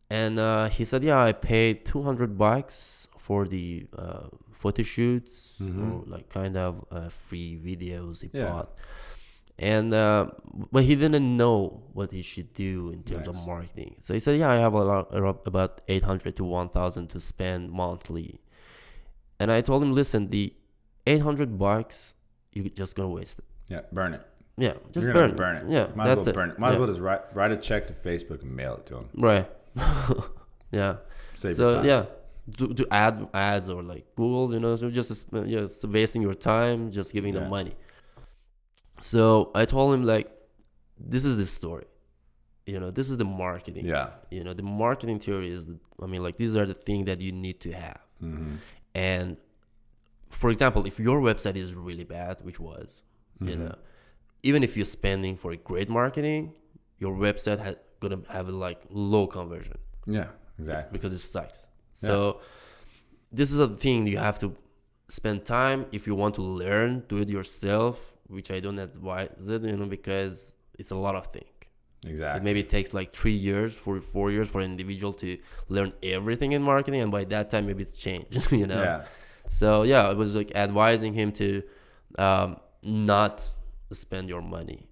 and he said, yeah, I paid $200 for the photo shoots or like kind of free videos he bought. And but he didn't know what he should do in terms of marketing. So he said, yeah, I have about 800 to 1,000 to spend monthly. And I told him, listen, the $800, you're just gonna waste it. Yeah, burn it. Yeah, just You're burn gonna burn it. Yeah, Might that's as well it. burn it. Might as well just write a check to Facebook and mail it to them. Right. Yeah. Save your time. Yeah, to add ads or like Google, so just wasting your time, just giving them money. So I told him like, this is the story. This is the marketing. Yeah. The marketing theory is, these are the things that you need to have. And for example, if your website is really bad, which was, even if you're spending for a great marketing, your website gonna have like low conversion. Yeah, exactly. Because it sucks. So this is a thing you have to spend time if you want to learn, do it yourself, which I don't advise it, because it's a lot of things. Exactly. Maybe it takes like 3 years, 4 years for an individual to learn everything in marketing, and by that time maybe it's changed. Yeah. So yeah, I was like advising him to not spend your money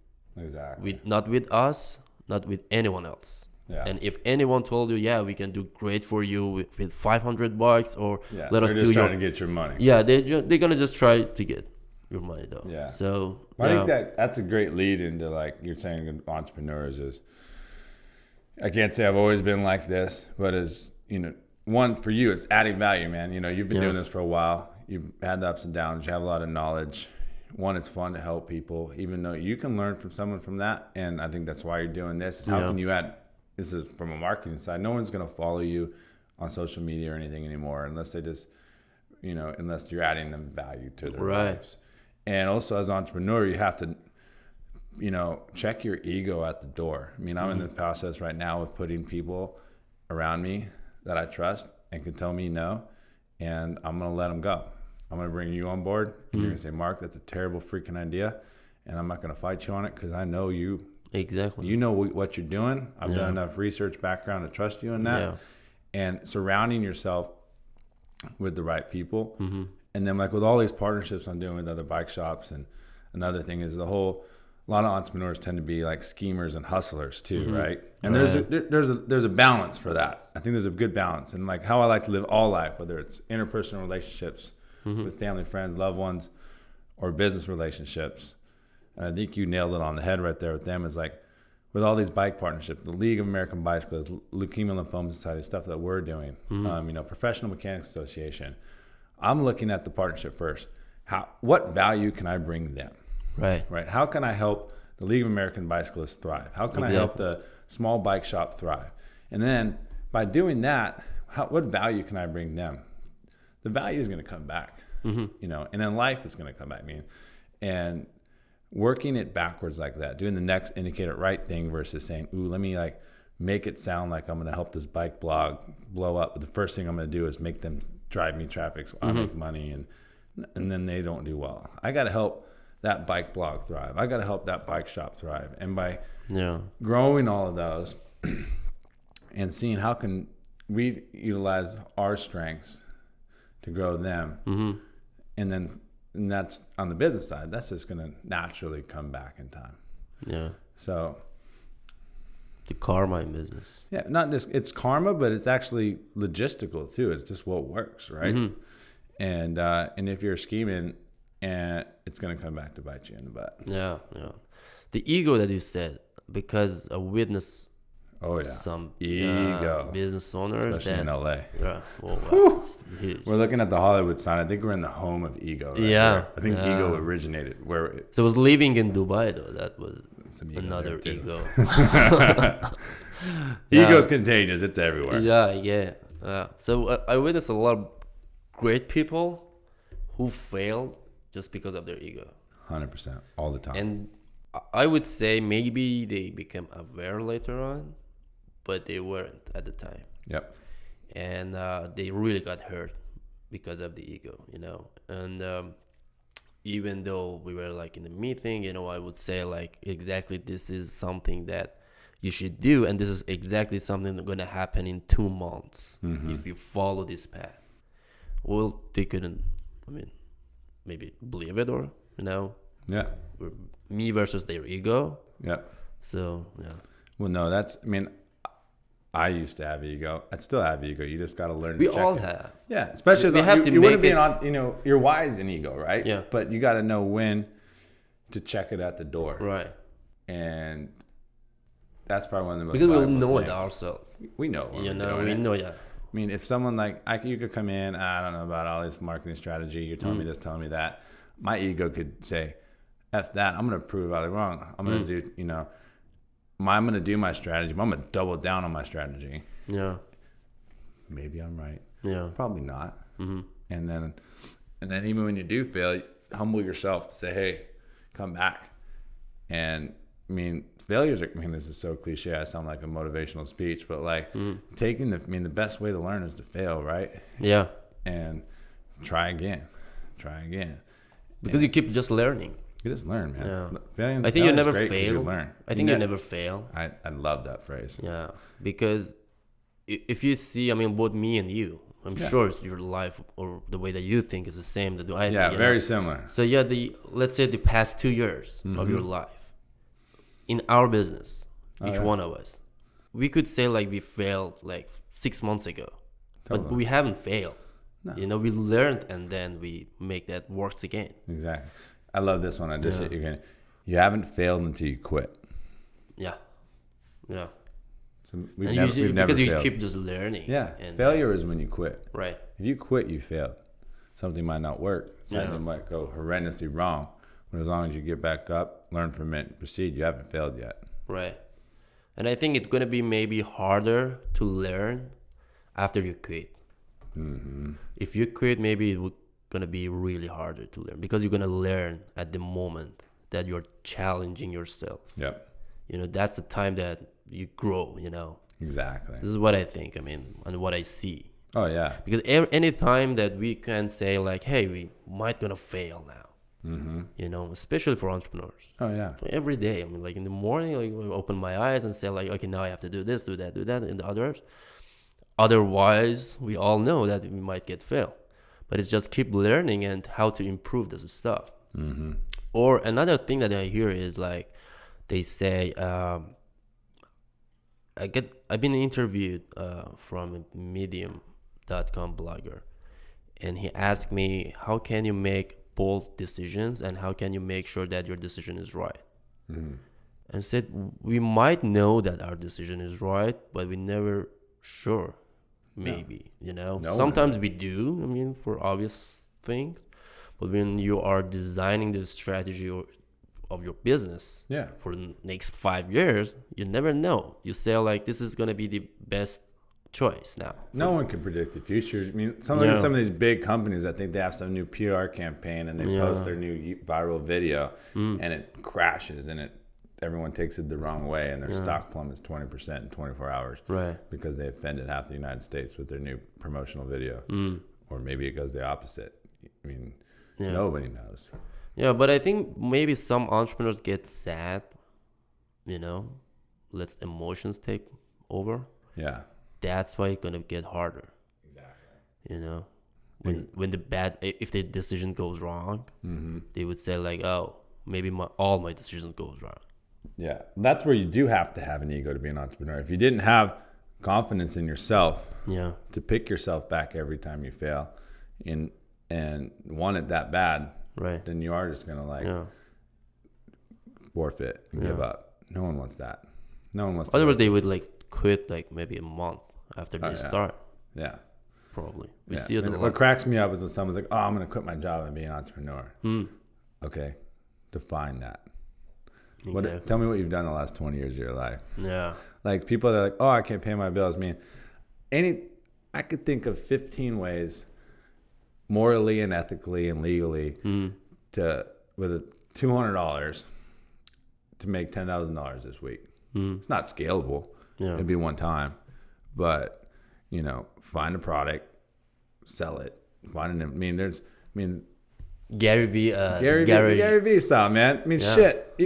not with us, not with anyone else. Yeah. And if anyone told you, yeah, we can do great for you with $500 or let us they're do just trying to get your money. Yeah, they're gonna just try to get your money though. Yeah. So I think that's a great lead into, like you're saying, entrepreneurs is, I can't say I've always been like this, but as one, for you, it's adding value, man. You've been doing this for a while. You've had the ups and downs. You have a lot of knowledge. One, it's fun to help people, even though you can learn from someone from that. And I think that's why you're doing this. Is how can you add? This is from a marketing side. No one's going to follow you on social media or anything anymore unless they just, unless you're adding them value to their lives. And also, as an entrepreneur, you have to, check your ego at the door. I mean, I'm in the process right now of putting people around me that I trust and can tell me no, and I'm going to let them go. I'm going to bring you on board, and you're going to say, Mark, that's a terrible freaking idea, and I'm not going to fight you on it because I know you. Exactly. You know what you're doing. I've done enough research background to trust you in that. Yeah. And surrounding yourself with the right people. Mm-hmm. And then, like with all these partnerships I'm doing with other bike shops, and another thing is a lot of entrepreneurs tend to be like schemers and hustlers too, right? And there's a balance for that. I think there's a good balance. And like how I like to live all life, whether it's interpersonal relationships with family, friends, loved ones, or business relationships. And I think you nailed it on the head right there with them. Is like with all these bike partnerships, the League of American Bicyclists, Leukemia Lymphoma Society, stuff that we're doing, Professional Mechanics Association. I'm looking at the partnership first. What value can I bring them? Right. How can I help the League of American Bicyclists thrive? How can I help the small bike shop thrive? And then by doing that, what value can I bring them? The value is going to come back, and then life is going to come back. And working it backwards like that, doing the next indicator right thing versus saying, ooh, let me like make it sound like I'm going to help this bike blog blow up. But the first thing I'm going to do is make them drive me traffic so I make money, and then they don't do well. I got to help that bike blog thrive. I got to help that bike shop thrive. And by growing all of those and seeing how can we utilize our strengths to grow them, and that's on the business side, that's just going to naturally come back in time. Yeah. So the karma in business. Yeah, not just it's karma, but it's actually logistical too. It's just what works, right? And if you're scheming, and it's gonna come back to bite you in the butt. Yeah. The ego that you said, because I witnessed some business owners, especially in LA. Yeah, wow, we're looking at the Hollywood sign. I think we're in the home of ego. Right there. I think ego originated where. So I was living in Dubai though. That was another ego. Ego's contagious. It's everywhere. Yeah. So I witnessed a lot of great people who failed just because of their ego. 100%, all the time. And I would say maybe they became aware later on, but they weren't at the time. Yep. And they really got hurt because of the ego, And even though we were like in the meeting, I would say like exactly this is something that you should do, and this is exactly something that's going to happen in 2 months if you follow this path. Well, they couldn't, maybe believe it or, Yeah. Me versus their ego. Yeah. So, yeah. Well, no, I used to have ego. I still have ego. You just got to learn to check all it. have. Yeah. Especially we have to make it. You're wise in ego, right? Yeah. But you got to know when to check it at the door. Right. And that's probably one of the most because we'll know things. It ourselves. We know. We know, yeah. If someone you could come in, I don't know about all this marketing strategy. You're telling me this, telling me that. My ego could say, F that. I'm going to prove Ali wrong. I'm going to do, I'm going to do my strategy, but I'm going to double down on my strategy. Yeah. Maybe I'm right. Yeah. Probably not. And then even when you do fail, humble yourself to say, hey, come back. And failures are, this is so cliche. I sound like a motivational speech, but taking the best way to learn is to fail, right? Yeah. and try again. Because you keep just learning. You just learn, man. Yeah. Failing, I think you never great 'cause fail. You learn. I think you never fail. I love that phrase. Yeah, because if you see, I mean, both me and you, I'm sure it's your life or the way that you think is the same that I think. Yeah, very similar. So yeah, let's say the past 2 years of your life in our business, each one of us, we could say like we failed like 6 months ago, but we haven't failed. No. You know, we learned and then we make that works again. Exactly. I love this one. You haven't failed until you quit. Yeah. Yeah. So we've never because you failed. keep just learning. Yeah. Failure is when you quit. Right. If you quit, you failed. Something might not work. Something might go horrendously wrong. But as long as you get back up, learn from it, and proceed, you haven't failed yet. Right. And I think it's going to be maybe harder to learn after you quit. Mm-hmm. If you quit, maybe it's going to be really harder to learn because you're going to learn at the moment that you're challenging yourself. Yep. You know, that's the time that you grow, you know. Exactly. This is what I think, I mean, and what I see. Oh, yeah. Because any time that we can say like, hey, we might going to fail now, you know, especially for entrepreneurs. Oh, yeah. Every day, I mean, like in the morning, like I open my eyes and say like, okay, now I have to do this, do that, and the others. Otherwise, we all know that we might get failed. But it's just keep learning and how to improve this stuff. Mm-hmm. Or another thing that I hear is like, they say, I've been interviewed from a Medium.com blogger, and he asked me, how can you make bold decisions and how can you make sure that your decision is right? Mm-hmm. And said, we might know that our decision is right, but we never sure. Maybe, you know, sometimes we do, I mean, for obvious things, but when you are designing the strategy of your business for the next 5 years, you never know. You say like, this is going to be the best choice now. No one can predict the future. I mean, some of these big companies, I think they have some new PR campaign and they post their new viral video and it crashes and everyone takes it the wrong way and their stock plummets 20% in 24 hours. Right. Because they offended half the United States with their new promotional video. Or maybe it goes the opposite. I mean, nobody knows. Yeah, but I think maybe some entrepreneurs get sad, you know, lets emotions take over. Yeah. That's why it's going to get harder. Exactly. You know, when if the decision goes wrong, they would say like, oh, maybe all my decisions goes wrong. Yeah, that's where you do have to have an ego to be an entrepreneur. If you didn't have confidence in yourself, to pick yourself back every time you fail, and want it that bad, right? Then you are just gonna forfeit and give up. No one wants that. No one wants. Otherwise, they would like quit like maybe a month after they start. Yeah, probably. We see it. What cracks me up is when someone's like, "Oh, I'm gonna quit my job and be an entrepreneur." Okay, define that. Exactly. Tell me what you've done the last 20 years of your life. Yeah. Like people that are like, oh, I can't pay my bills. I mean, I could think of 15 ways morally and ethically and legally with $200 to make $10,000 this week. It's not scalable. Yeah. It'd be one time. But, you know, find a product, sell it, Gary V. Gary V style, man. I mean, shit.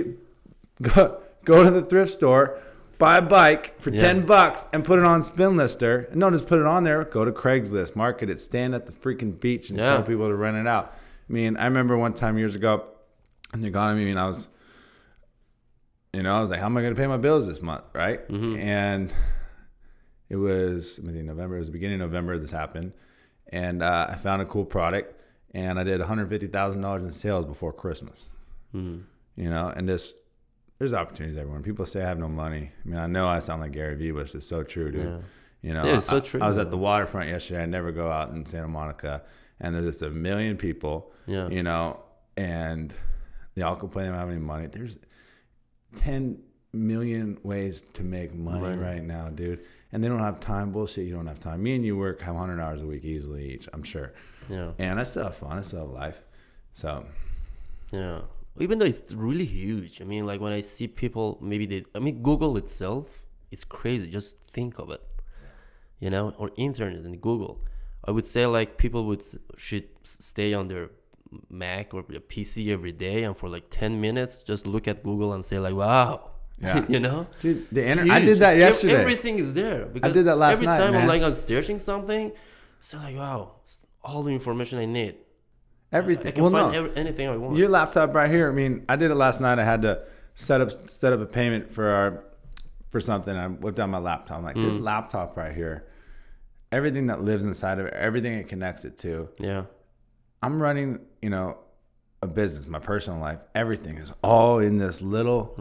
Go to the thrift store, buy a bike for $10 and put it on Spinlister. And don't just put it on there. Go to Craigslist, market it, stand at the freaking beach and tell people to rent it out. I mean, I remember one time years ago, in the economy, I was like, how am I going to pay my bills this month, right? Mm-hmm. And it was, November. It was the beginning of November this happened. And I found a cool product, and I did $150,000 in sales before Christmas. Mm-hmm. You know, and there's opportunities everywhere. People say I have no money. I mean, I know I sound like Gary Vee, but it's just so true, dude. Yeah. You know, it's so true. I was at the waterfront yesterday. I never go out in Santa Monica, and there's just 1 million people, you know, and they all complain about having money. There's 10 million ways to make money right now, dude. And they don't have time. Bullshit, you don't have time. Me and you have 100 hours a week easily each, I'm sure. Yeah. And I still have fun. I still have life. So. Yeah. Even though it's really huge. I mean, like when I see people, Google itself, it's crazy. Just think of it, you know, or internet and Google. I would say like people should stay on their Mac or a PC every day, and for like 10 minutes just look at Google and say like, wow. Yeah. You know, dude, I did that yesterday. Everything is there because I did that last night. Every time man. I'm searching something, it's like, wow, all the information I need. Everything. I can find anything I want. Your laptop right here. I mean, I did it last night. I had to set up a payment for something. I whipped out my laptop. I'm like, this laptop right here, everything that lives inside of it, everything it connects it to. Yeah. I'm running, a business, my personal life, everything is all in this little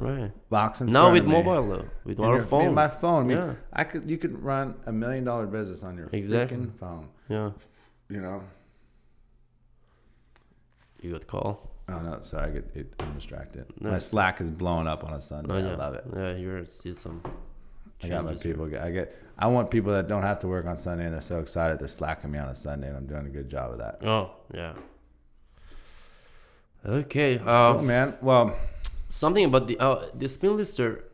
box in front of me. Now with mobile though, with our phone. My phone. Yeah. You could run $1 million business on your freaking phone. Yeah. You got call. Oh no, sorry, I'm distracted. No. My Slack is blowing up on a Sunday. I love it. Yeah, you're see some. I got my people. I want people that don't have to work on Sunday and they're so excited they're slacking me on a Sunday, and I'm doing a good job of that. Oh yeah. Okay. Cool, man. Well, something about the Spinlister.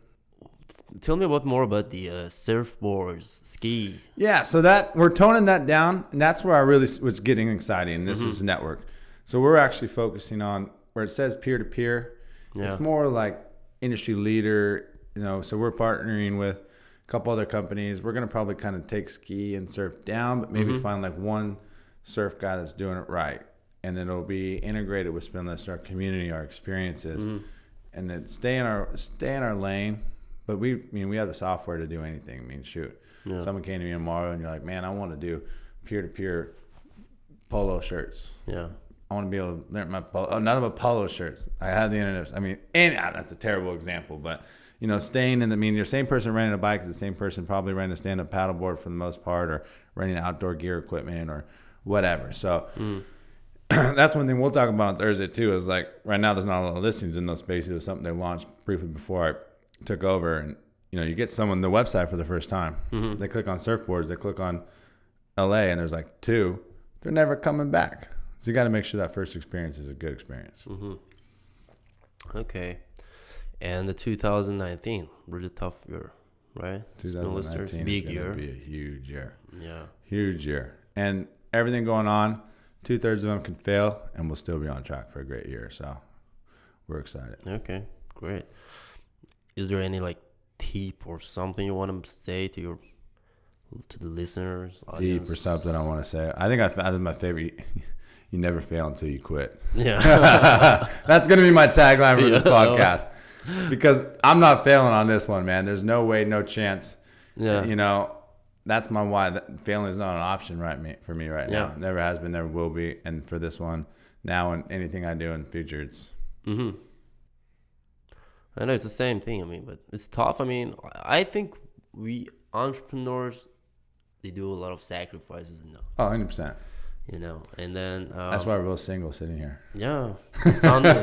Tell me more about the surfboards, ski. Yeah, so that we're toning that down, and that's where I really was getting exciting. And this is network. So we're actually focusing on where it says peer to peer. It's more like industry leader. So we're partnering with a couple other companies. We're gonna probably kind of take ski and surf down, but maybe find like one surf guy that's doing it right. And then it'll be integrated with Spinlister, our community, our experiences, and then stay in our lane. But we have the software to do anything. Someone came to me tomorrow and you're like, man, I want to do peer-to-peer polo shirts. Yeah, I want to be able to learn none but polo shirts. I have the internet. That's a terrible example, but staying in your same person renting a bike is the same person probably renting a stand-up paddleboard for the most part, or renting outdoor gear equipment or whatever. So. That's one thing we'll talk about on Thursday too, is like right now there's not a lot of listings in those spaces. It was something they launched briefly before I took over, and you get someone the website for the first time. They click on surfboards, they click on LA, and there's like 2. They're never coming back. So you got to make sure that first experience is a good experience. Okay. And the 2019, really tough year, right? 2019 big is year. Be a huge year. Yeah. Huge year. And everything going on, 2/3 of them can fail, and we'll still be on track for a great year. So we're excited. Okay, great. Is there any tip or something you want to say to the listeners? Audience? Deep or something I want to say. I think I found my favorite. You never fail until you quit. Yeah. That's going to be my tagline for this podcast. Because I'm not failing on this one, man. There's no way, no chance. Yeah. That's my why. Failing is not an option for me right now. Never has been, never will be. And for this one, now and anything I do in the future, it's... I know it's the same thing, but it's tough. I think we entrepreneurs, they do a lot of sacrifices now. Oh, 100%. And then... that's why we're both single sitting here. Yeah. Sunday,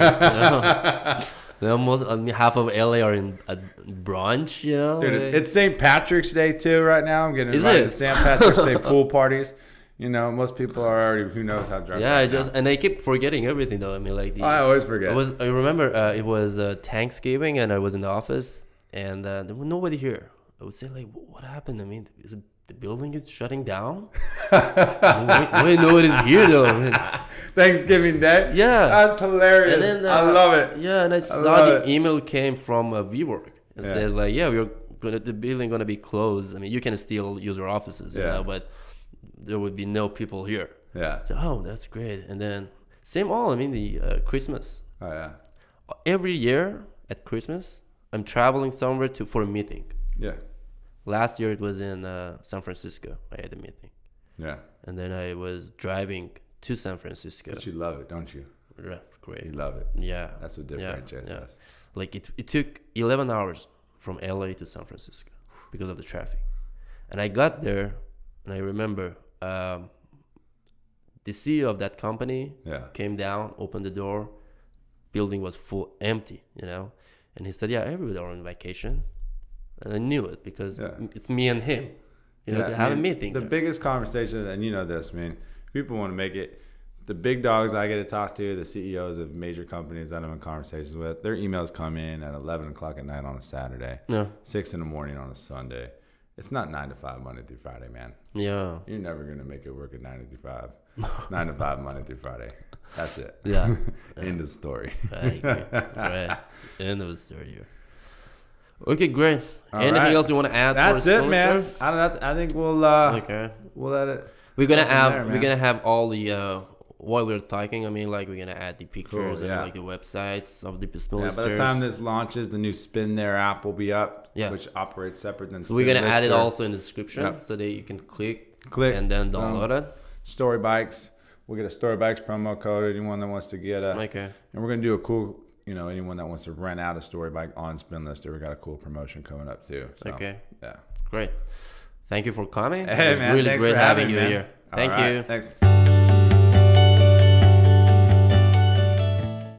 almost half of LA are in a brunch, Dude, it's St. Patrick's Day too right now. I'm getting invited to St. Patrick's Day pool parties. Most people are already, who knows how drunk. Yeah, and I keep forgetting everything though. I always forget. I remember it was Thanksgiving and I was in the office and there was nobody here. I would say what happened? Is it the building is shutting down? Wait, nobody's here though. Thanksgiving Day? Yeah. That's hilarious. And then, I love it. Yeah, and I saw the email came from WeWork. It says the building gonna be closed. You can still use our offices, but there would be no people here. Yeah. So, that's great. And then the Christmas. Oh yeah. Every year at Christmas, I'm traveling somewhere for a meeting. Yeah. Last year it was in San Francisco. I had a meeting. Yeah. And then I was driving to San Francisco. But you love it, don't you? Yeah, great. You love it. Yeah. That's what differentiates us. It took 11 hours from LA to San Francisco because of the traffic. And I got there and I remember the CEO of that company came down, opened the door, building was full empty, and he said, everybody are on vacation. And I knew it because it's me and him, to have a meeting. The biggest conversation, and this, people want to make it, the big dogs I get to talk to, the CEOs of major companies that I'm in conversations with, their emails come in at 11 o'clock at night on a Saturday, 6 in the morning on a Sunday. It's not 9 to 5 Monday through Friday, man. Yeah. You're never gonna make it work at 9 to 5. 9 to 5 Monday through Friday. That's it. Yeah. End of story. I agree. Right. End of the story here. Okay, great. All Anything right. else you want to add? That's for it, man. I think we'll Okay. we'll let it. We're gonna go from there, we're man. gonna have all the while we're talking. I mean, like we're gonna add the pictures Cool, yeah. and like the websites of the Yeah, Spinlisters. by the time this launches, the new Spin There app will be up, Yeah. which operates separate than so we're gonna add it Spinlister. also in the description Yep. so that you can click and and then download it. StoryBikes. We'll get a StoryBikes promo code. Anyone that wants to get a, Okay. and we're gonna do a cool, anyone that wants to rent out a StoryBike on Spinlister. We got a cool promotion coming up too. So, Okay. Yeah. Great. Thank you for coming. Hey, It was man, really thanks great for having having you me, man. here. All Thank right, you. Thanks.